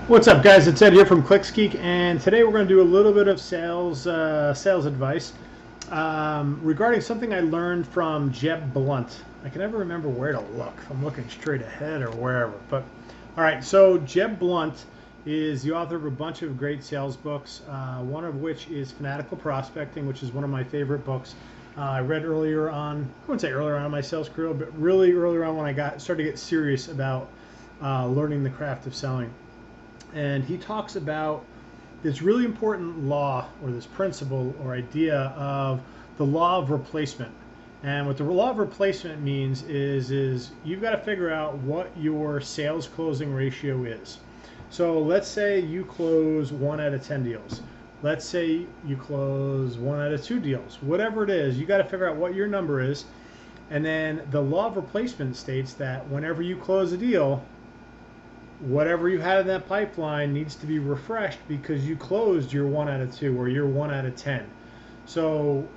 What's up, guys? It's Ed here from ClicksGeek, and today we're going to do a little bit of sales advice regarding something I learned from Jeb Blount. I can never remember where to look. If I'm looking straight ahead or wherever. But all right, so Jeb Blount is the author of a bunch of great sales books. One of which is Fanatical Prospecting, which is one of my favorite books. I read earlier on. I wouldn't say earlier on in my sales career, but really earlier on when I started to get serious about learning the craft of selling. And he talks about this really important law, or this principle or idea of the law of replacement. And what the law of replacement means is you've got to figure out what your sales closing ratio is. So let's say you close 1 out of 10 deals. Let's say you close 1 out of 2 deals. Whatever it is, you got to figure out what your number is. And then the law of replacement states that whenever you close a deal, whatever you had in that pipeline needs to be refreshed because you closed your 1 out of 2 or your 1 out of 10. So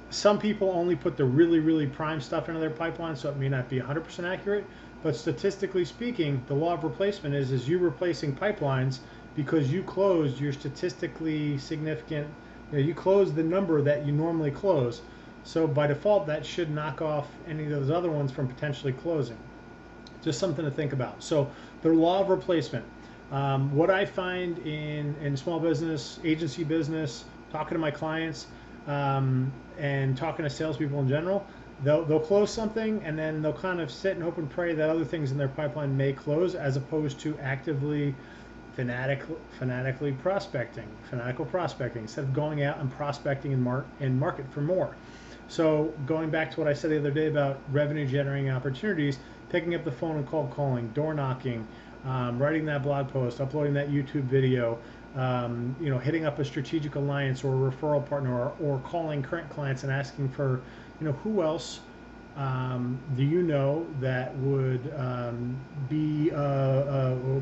some people only put the really prime stuff into their pipeline, so it may not be 100% accurate. But statistically speaking, the law of replacement is you replacing pipelines because you closed your statistically significant, you closed the number that you normally close. So by default, that should knock off any of those other ones from potentially closing. Just something to think about. So the law of replacement. What I find in small business, agency business, talking to my clients, and talking to salespeople in general, they'll close something and then they'll kind of sit and hope and pray that other things in their pipeline may close, as opposed to actively fanatical prospecting instead of going out and prospecting and market for more. So going back to what I said the other day about revenue generating opportunities, picking up the phone and cold calling, door knocking, writing that blog post, uploading that YouTube video, hitting up a strategic alliance or a referral partner, or calling current clients and asking for, who else do you know that would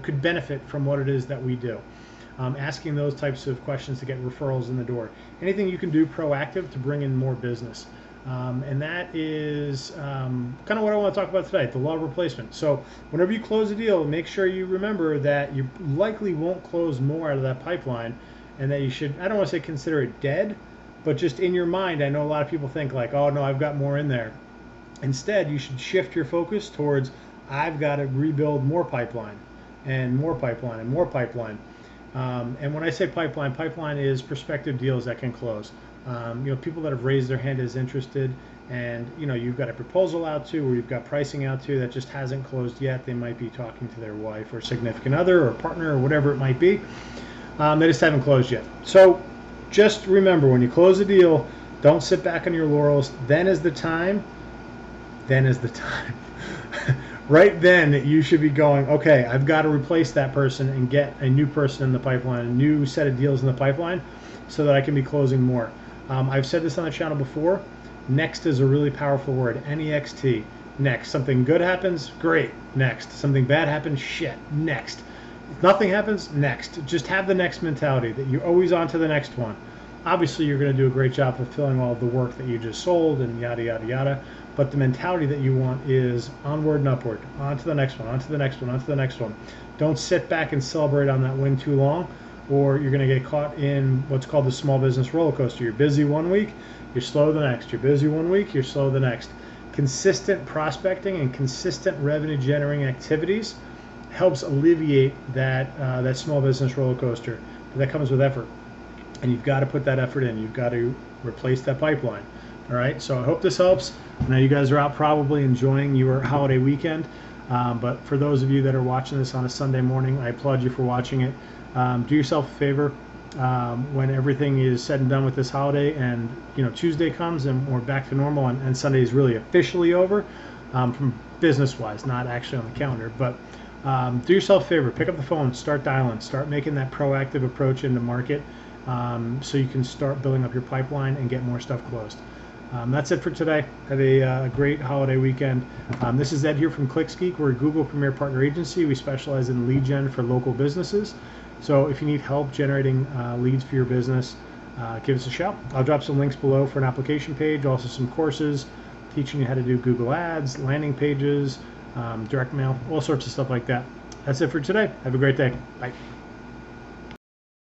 could benefit from what it is that we do. Asking those types of questions to get referrals in the door. Anything you can do proactive to bring in more business. And that is kind of what I want to talk about today, the law of replacement. So whenever you close a deal, make sure you remember that you likely won't close more out of that pipeline, and that you should, I don't want to say consider it dead, but just in your mind, I know a lot of people think like, oh no, I've got more in there. Instead, you should shift your focus towards, I've got to rebuild more pipeline and more pipeline and more pipeline. And when I say pipeline is prospective deals that can close. People that have raised their hand as interested, and you've got a proposal out to, or you've got pricing out to that just hasn't closed yet. They might be talking to their wife or significant other or partner or whatever it might be. They just haven't closed yet. So just remember, when you close a deal, don't sit back on your laurels. Then is the time. Right then, you should be going, okay, I've got to replace that person and get a new person in the pipeline, a new set of deals in the pipeline, so that I can be closing more. I've said this on the channel before. Next is a really powerful word. N-E-X-T. Next. Something good happens, great. Next. Something bad happens, shit. Next. If nothing happens, next. Just have the next mentality, that you're always on to the next one. Obviously, you're going to do a great job fulfilling all of the work that you just sold and yada, yada, yada. But the mentality that you want is onward and upward. On to the next one, on to the next one, on to the next one. Don't sit back and celebrate on that win too long, or you're going to get caught in what's called the small business roller coaster. You're busy one week, you're slow the next. You're busy one week, you're slow the next. Consistent prospecting and consistent revenue generating activities helps alleviate that small business roller coaster. But that comes with effort, and you've got to put that effort in. You've got to replace that pipeline. All right, so I hope this helps. I know you guys are out probably enjoying your holiday weekend, but for those of you that are watching this on a Sunday morning, I applaud you for watching it. Do yourself a favor when everything is said and done with this holiday, and Tuesday comes and we're back to normal, and Sunday is really officially over, from business-wise, not actually on the calendar. But do yourself a favor, pick up the phone, start dialing, start making that proactive approach into market, so you can start building up your pipeline and get more stuff closed. That's it for today. Have a great holiday weekend. This is Ed here from ClicksGeek. We're a Google Premier Partner Agency. We specialize in lead gen for local businesses. So if you need help generating leads for your business, give us a shout. I'll drop some links below for an application page, also some courses teaching you how to do Google Ads, landing pages, direct mail, all sorts of stuff like that. That's it for today. Have a great day. Bye.